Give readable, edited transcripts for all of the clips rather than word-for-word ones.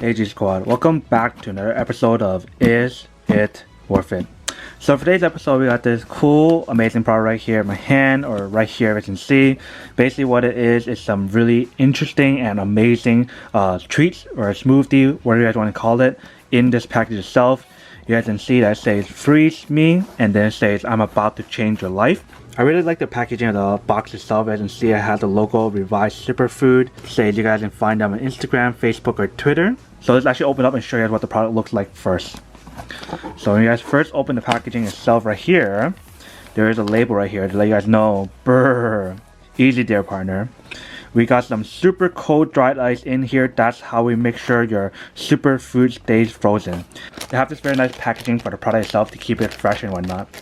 Hey G Squad, welcome back to another episode of Is It Worth It? So for today's episode, we got this cool, amazing product right here in my hand, or right here as you can see. Basically what it is some really interesting and amazing treats or a smoothie, whatever you guys want to call it, in this package itself. You guys can see that it says freeze me, and then it says I'm about to change your life. I really like the packaging of the box itself. As you can see, it has the logo Revised Superfood. Says you guys can find them on Instagram, Facebook, or Twitter. So let's actually open up and show you guys what the product looks like first. So when you guys first open the packaging itself right here, there is a label right here to let you guys know, brr, easy there partner. We got some super cold dried ice in here. That's how we make sure your superfood stays frozen. They have this very nice packaging for the product itself to keep it fresh and whatnot.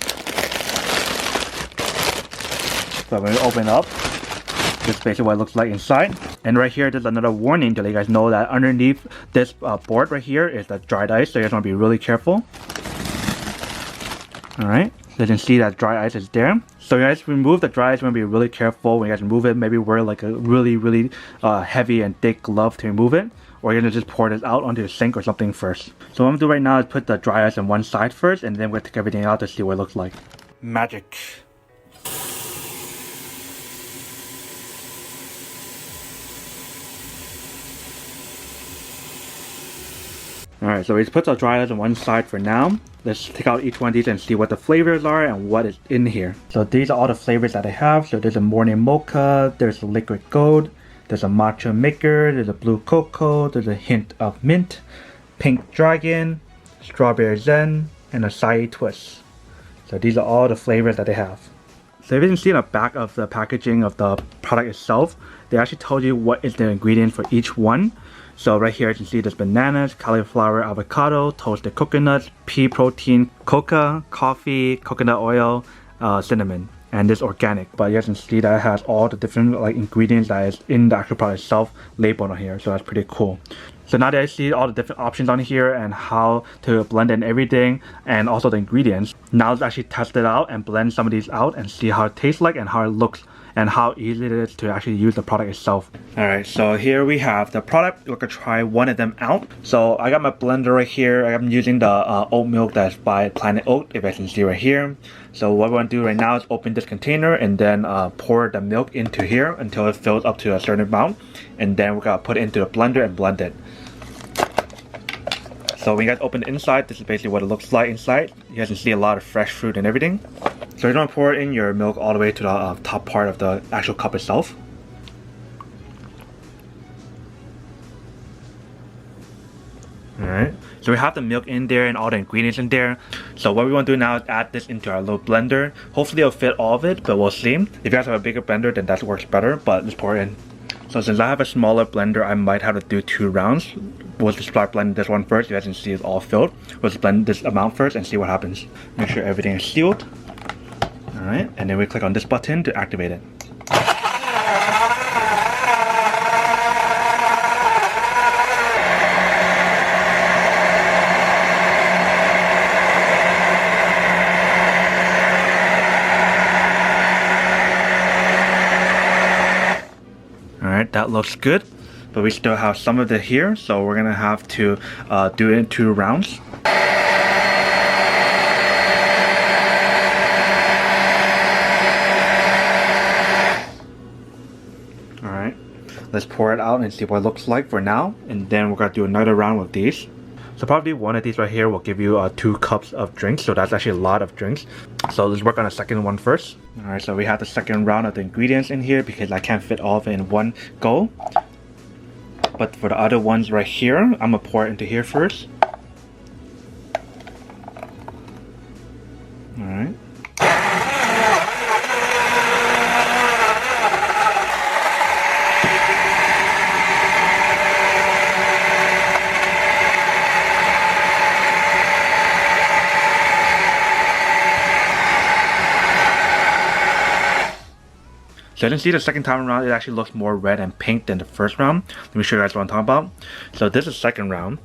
So when we open up, this is basically what it looks like inside. And right here, there's another warning to let you guys know that underneath this board right here is the dried ice. So you guys want to be really careful. Alright, so you can see that dry ice is there. So you guys remove the dry ice, you want to be really careful when you guys remove it. Maybe wear like a really heavy and thick glove to remove it. Or you're going to just pour this out onto the sink or something first. So what I'm going to do right now is put the dry ice on one side first, and then we'll take everything out to see what it looks like. Magic. Alright, so we just put the dry ice on one side for now. Let's take out each one of these and see what the flavors are and what is in here. So these are all the flavors that I have. So there's a morning mocha, there's a liquid gold, there's a matcha maker, there's a blue cocoa, there's a hint of mint, pink dragon, strawberry zen, and acai twist. So these are all the flavors that they have. So if you can see in the back of the packaging of the product itself, they actually told you what is the ingredient for each one. So right here you can see there's bananas, cauliflower, avocado, toasted coconuts, pea protein, coca, coffee, coconut oil, cinnamon, and this organic. But you guys can see that it has all the different ingredients that is in the actual product itself labeled on here. So that's pretty cool. So now that I see all the different options on here and how to blend in everything and also the ingredients, now let's actually test it out and blend some of these out and see how it tastes like and how it looks and how easy it is to actually use the product itself. Alright, so here we have the product. We're gonna try one of them out. So I got my blender right here. I'm using the oat milk that's by Planet Oat, if you can see right here. So what we're gonna do right now is open this container and then pour the milk into here until it fills up to a certain amount. And then we're gonna put it into the blender and blend it. So when you guys open the inside, this is basically what it looks like inside. You guys can see a lot of fresh fruit and everything. So you're going to pour in your milk all the way to the top part of the actual cup itself. Alright, so we have the milk in there and all the ingredients in there. So what we want to do now is add this into our little blender. Hopefully it'll fit all of it, but we'll see. If you guys have a bigger blender, then that works better, but let's pour it in. So since I have a smaller blender, I might have to do 2 rounds. We'll just start blending this one first. You guys can see it's all filled. We'll just blend this amount first and see what happens. Make sure everything is sealed. Alright, and then we click on this button to activate it. Alright, that looks good, but we still have some of it here, so we're gonna have to do it in 2 rounds. Alright, let's pour it out and see what it looks like for now, and then we're gonna do another round with these. So probably one of these right here will give you 2 cups of drinks, so that's actually a lot of drinks. So let's work on the second one first. Alright, so we have the second round of the ingredients in here because I can't fit all of it in one go. But for the other ones right here, I'm gonna pour it into here first. Alright. So you can see the second time around, it actually looks more red and pink than the first round. Let me show you guys what I'm talking about. So this is the second round,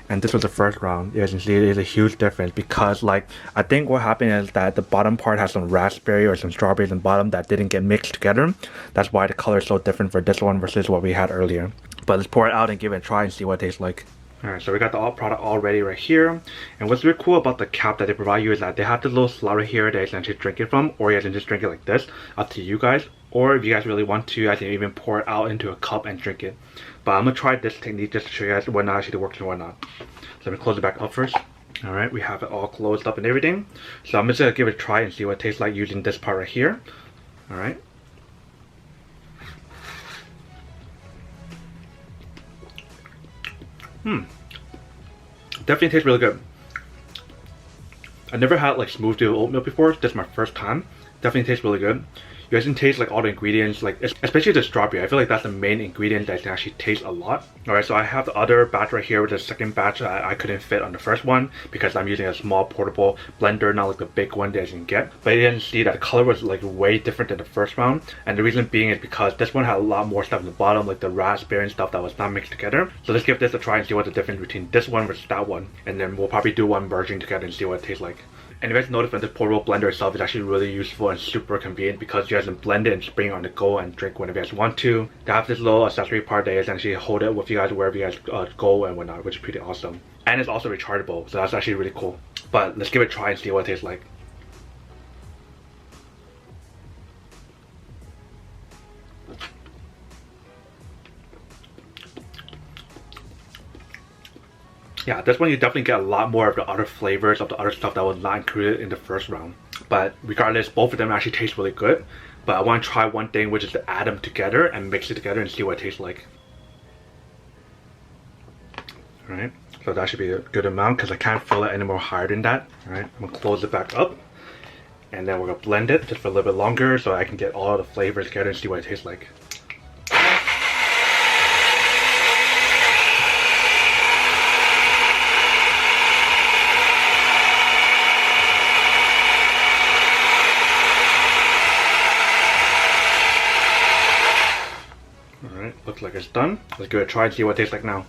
and this was the first round. You guys can see it is a huge difference because, like, I think what happened is that the bottom part has some raspberry or some strawberries in the bottom that didn't get mixed together. That's why the color is so different for this one versus what we had earlier. But let's pour it out and give it a try and see what it tastes like. Alright, so we got the product all ready right here. And what's really cool about the cap that they provide you is that they have this little slot right here that you can actually drink it from, or you can just drink it like this, up to you guys. Or if you guys really want to, I can even pour it out into a cup and drink it. But I'm gonna try this technique just to show you guys what not actually works and what not. So let me close it back up first. Alright, we have it all closed up and everything. So I'm just gonna give it a try and see what it tastes like using this part right here. Alright. Definitely tastes really good. I never had like smoothie with oatmeal before. This is my first time. Definitely tastes really good. You guys can taste like all the ingredients, like especially the strawberry. I feel like that's the main ingredient that can actually taste a lot. Alright, so I have the other batch right here with the second batch that I couldn't fit on the first one because I'm using a small portable blender, not like the big one that you can get. But you didn't see that the color was like way different than the first round. And the reason being is because this one had a lot more stuff in the bottom, like the raspberry and stuff that was not mixed together. So let's give this a try and see what the difference between this one versus that one. And then we'll probably do one merging together and see what it tastes like. And you guys notice that this portable blender itself is actually really useful and super convenient because you guys can blend it and bring it on the go and drink whenever you guys want to. They have this little accessory part that you guys actually hold it with you guys wherever you guys go and whatnot, which is pretty awesome. And it's also rechargeable, so that's actually really cool. But let's give it a try and see what it tastes like. Yeah, this one you definitely get a lot more of the other flavors of the other stuff that was not included in the first round. But regardless, both of them actually taste really good. But I want to try one thing, which is to add them together and mix it together and see what it tastes like. Alright, so that should be a good amount because I can't fill it any more higher than that. Alright, I'm going to close it back up. And then we're going to blend it just for a little bit longer so I can get all the flavors together and see what it tastes like. Alright, looks like it's done. Let's give it a try and see what it tastes like now.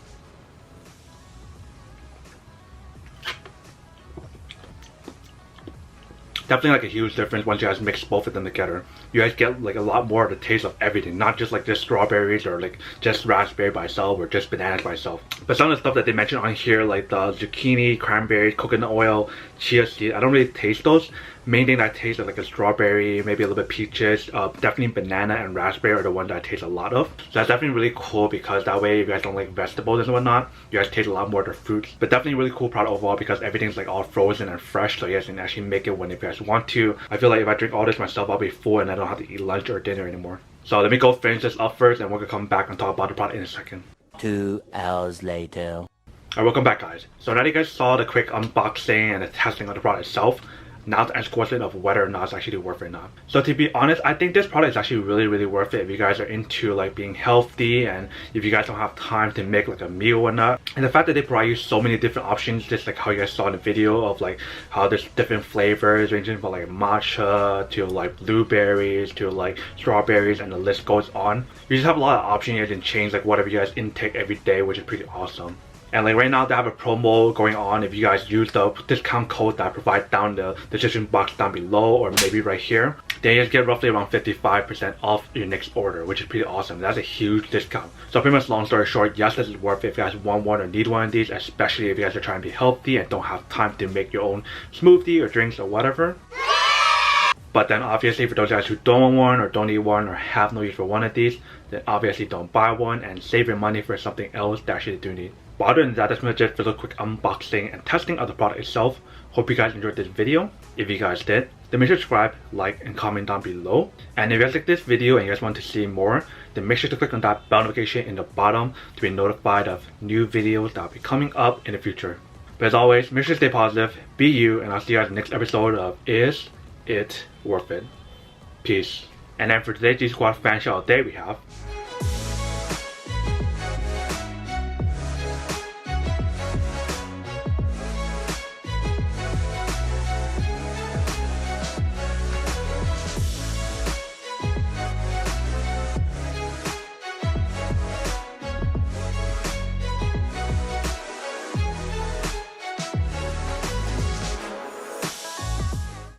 Definitely like a huge difference once you guys mix both of them together. You guys get like a lot more of the taste of everything, not just like just strawberries or like just raspberry by itself or just bananas by itself. But some of the stuff that they mentioned on here, like the zucchini, cranberry, coconut oil, chia seed, I don't really taste those. Main thing that I taste is like a strawberry, maybe a little bit peaches, definitely banana and raspberry are the ones that I taste a lot of. So that's definitely really cool because that way if you guys don't like vegetables and whatnot, you guys taste a lot more of the fruits. But definitely really cool product overall because everything's like all frozen and fresh, so you guys can actually make it whenever you guys want to. I feel like if I drink all this myself, I'll be full and I don't have to eat lunch or dinner anymore. So let me go finish this up first and we're gonna come back and talk about the product in a second. 2 hours later. Alright, welcome back guys. So now that you guys saw the quick unboxing and the testing of the product itself, now to answer the question of whether or not it's actually worth it or not. So to be honest, I think this product is actually really worth it if you guys are into like being healthy and if you guys don't have time to make like a meal or not. And the fact that they provide you so many different options, just like how you guys saw in the video of like how there's different flavors ranging from like matcha to like blueberries to like strawberries and the list goes on. You just have a lot of options. You can change like whatever you guys intake every day, which is pretty awesome. And like right now they have a promo going on if you guys use the discount code that I provide down the description box down below or maybe right here. Then you just get roughly around 55% off your next order, which is pretty awesome. That's a huge discount. So pretty much long story short, yes, this is worth it if you guys want one or need one of these, especially if you guys are trying to be healthy and don't have time to make your own smoothie or drinks or whatever. But then obviously for those guys who don't want one or don't need one or have no use for one of these, then obviously don't buy one and save your money for something else that actually do need. But other than that, that's pretty much it for the quick unboxing and testing of the product itself. Hope you guys enjoyed this video. If you guys did, then make sure to subscribe, like, and comment down below. And if you guys like this video and you guys want to see more, then make sure to click on that bell notification in the bottom to be notified of new videos that will be coming up in the future. But as always, make sure to stay positive, be you, and I'll see you guys in the next episode of Is It Worth It? Peace. And then for today's G Squad fan shout out day we have